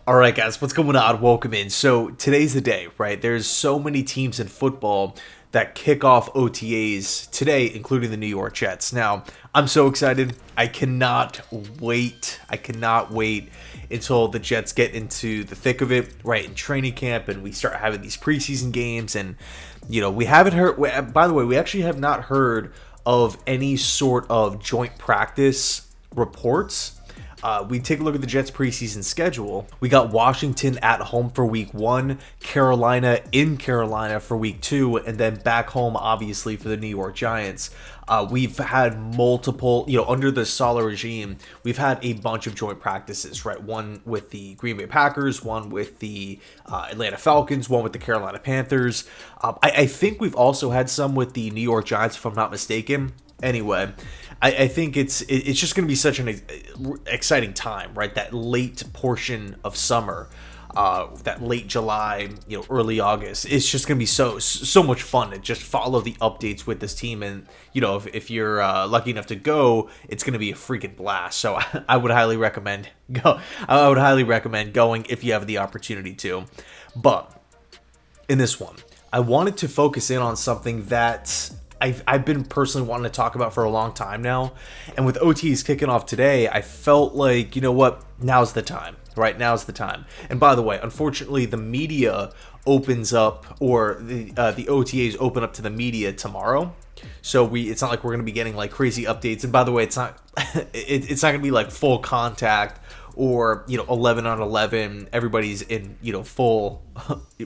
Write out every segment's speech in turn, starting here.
All right, guys, what's going on? Welcome in. So today's the day, right? There's so many teams in football that kick off OTAs today, including the New York Jets. Now, I'm so excited. I cannot wait. I cannot wait until the Jets get into the thick of it, right, in training camp, and we start having these preseason games. And, we haven't heard, by the way, we actually have not heard of any sort of joint practice reports. We take a look at the Jets preseason schedule. We got Washington at home for week 1, Carolina in Carolina for week 2, and then back home, obviously, for the New York Giants. We've had multiple, under the Saleh regime, we've had a bunch of joint practices, right? One with the Green Bay Packers, one with the Atlanta Falcons, one with the Carolina Panthers. I think we've also had some with the New York Giants, if I'm not mistaken. Anyway, I think it's just going to be such an exciting time, right? That late portion of summer, that late July, early August. It's just going to be so much fun to just follow the updates with this team. And, if you're lucky enough to go, it's going to be a freaking blast. So I would highly recommend going if you have the opportunity to. But in this one, I wanted to focus in on something that I've been personally wanting to talk about for a long time now. And with OTs kicking off today, I felt like, now's the time, right? Now's the time. And by the way, unfortunately, the media opens up, or the OTAs open up to the media tomorrow. So it's not like we're going to be getting like crazy updates. And by the way, it's not it's not going to be like full contact or 11 on 11, everybody's in full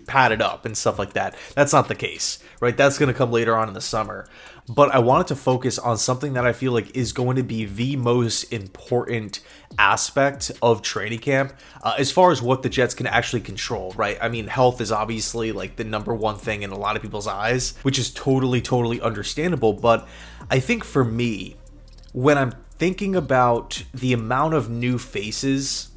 padded up and stuff like that. That's not the case, right? That's going to come later on in the summer. But I wanted to focus on something that I feel like is going to be the most important aspect of training camp, as far as what the Jets can actually control, right? I mean, health is obviously like the number one thing in a lot of people's eyes, which is totally understandable. But I think for me, when I'm thinking about the amount of new faces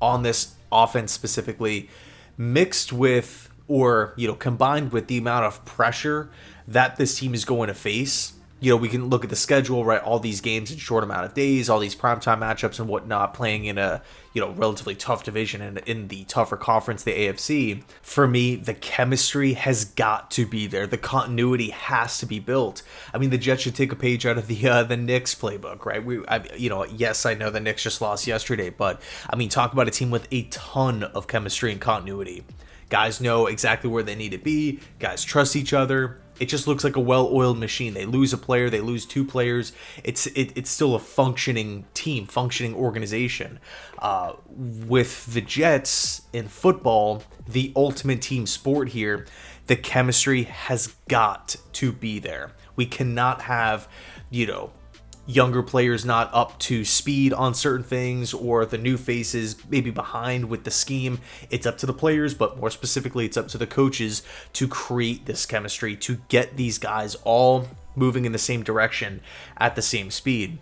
on this offense specifically, mixed with, or combined with the amount of pressure that this team is going to face, we can look at the schedule, right? All these games in short amount of days, all these primetime matchups and whatnot, playing in a relatively tough division and in the tougher conference, the AFC. For me, the chemistry has got to be there. The continuity has to be built. I mean, the Jets should take a page out of the Knicks playbook, right? Yes, I know the Knicks just lost yesterday, but I mean, talk about a team with a ton of chemistry and continuity. Guys know exactly where they need to be. Guys trust each other. It just looks like a well-oiled machine. They lose a player, they lose two players. It's still a functioning team, functioning organization. With the Jets in football, the ultimate team sport here, the chemistry has got to be there. We cannot have, younger players not up to speed on certain things, or the new faces maybe behind with the scheme. It's up to the players, but more specifically, it's up to the coaches to create this chemistry, to get these guys all moving in the same direction at the same speed.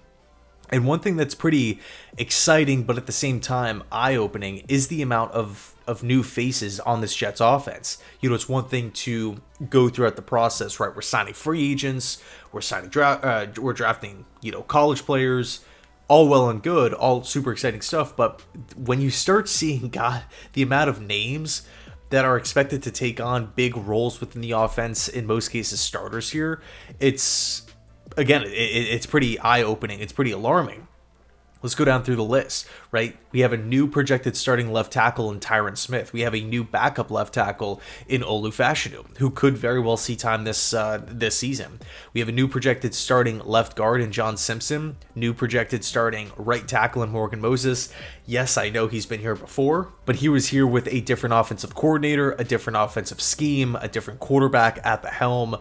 And one thing that's pretty exciting, but at the same time eye-opening, is the amount of new faces on this Jets offense. It's one thing to go throughout the process, right? We're signing free agents, we're drafting, college players, all well and good, all super exciting stuff. But when you start seeing the amount of names that are expected to take on big roles within the offense, in most cases starters here, it's pretty eye-opening. It's pretty alarming. Let's go down through the list, right? We have a new projected starting left tackle in Tyron Smith. We have a new backup left tackle in Olu Fashanu, who could very well see time this season. We have a new projected starting left guard in John Simpson. New projected starting right tackle in Morgan Moses. Yes, I know he's been here before, but he was here with a different offensive coordinator, a different offensive scheme, a different quarterback at the helm.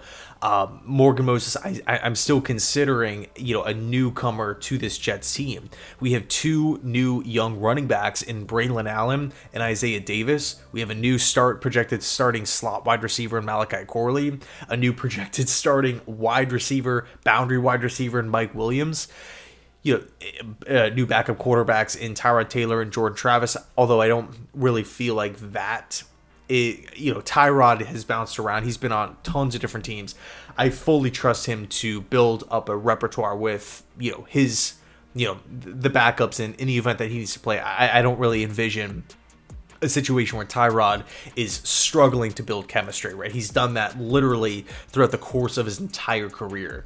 Morgan Moses, I'm still considering, a newcomer to this Jets team. We have two new young running backs in Braylon Allen and Isaiah Davis. We have a new projected starting slot wide receiver in Malachi Corley, a new projected starting boundary wide receiver in Mike Williams. New backup quarterbacks in Tyrod Taylor and Jordan Travis, although I don't really feel like that. Tyrod has bounced around. He's been on tons of different teams. I fully trust him to build up a repertoire with, his, the backups in the event that he needs to play. I don't really envision a situation where Tyrod is struggling to build chemistry, right? He's done that literally throughout the course of his entire career.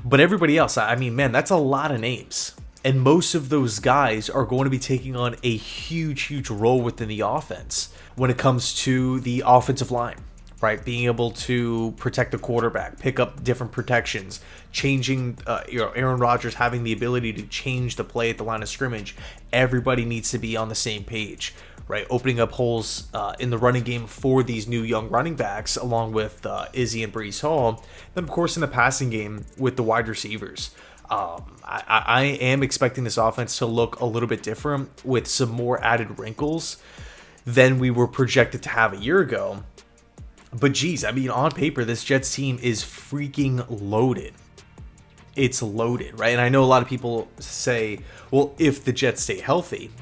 But everybody else, I mean, man, that's a lot of names. And most of those guys are going to be taking on a huge role within the offense when it comes to the offensive line, right? Being able to protect the quarterback, pick up different protections, changing, Aaron Rodgers having the ability to change the play at the line of scrimmage. Everybody needs to be on the same page, right? Opening up holes in the running game for these new young running backs, along with Izzy and Breece Hall. Then, of course, in the passing game with the wide receivers. I am expecting this offense to look a little bit different with some more added wrinkles than we were projected to have a year ago. But geez, I mean, on paper, this Jets team is freaking loaded. It's loaded, right? And I know a lot of people say, well, if the Jets stay healthy,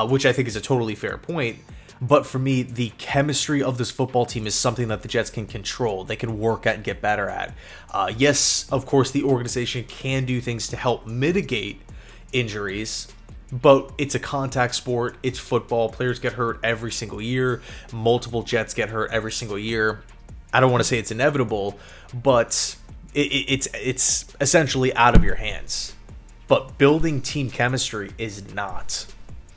which I think is a totally fair point. But for me, the chemistry of this football team is something that the Jets can control. They can work at and get better at. Yes, of course, the organization can do things to help mitigate injuries, but it's a contact sport. It's football. Players get hurt every single year. Multiple Jets get hurt every single year. I don't want to say it's inevitable, but it's essentially out of your hands. But building team chemistry is not.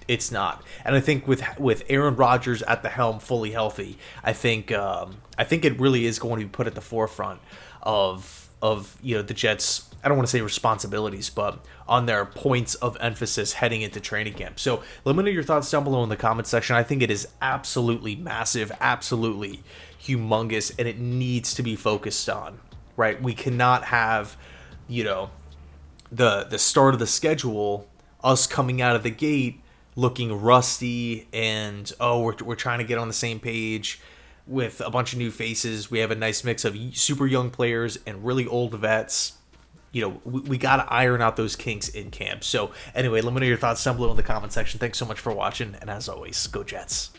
It's not. And I think with Aaron Rodgers at the helm, fully healthy, I think it really is going to be put at the forefront of the Jets. I don't want to say responsibilities, but on their points of emphasis heading into training camp. So let me know your thoughts down below in the comment section. I think it is absolutely massive, absolutely humongous, and it needs to be focused on. Right? We cannot have, the start of the schedule, us coming out of the gate looking rusty and we're trying to get on the same page with a bunch of new faces. We have a nice mix of super young players and really old vets. We got to iron out those kinks in camp. So anyway, let me know your thoughts down below in the comment section. Thanks so much for watching, and as always, go Jets.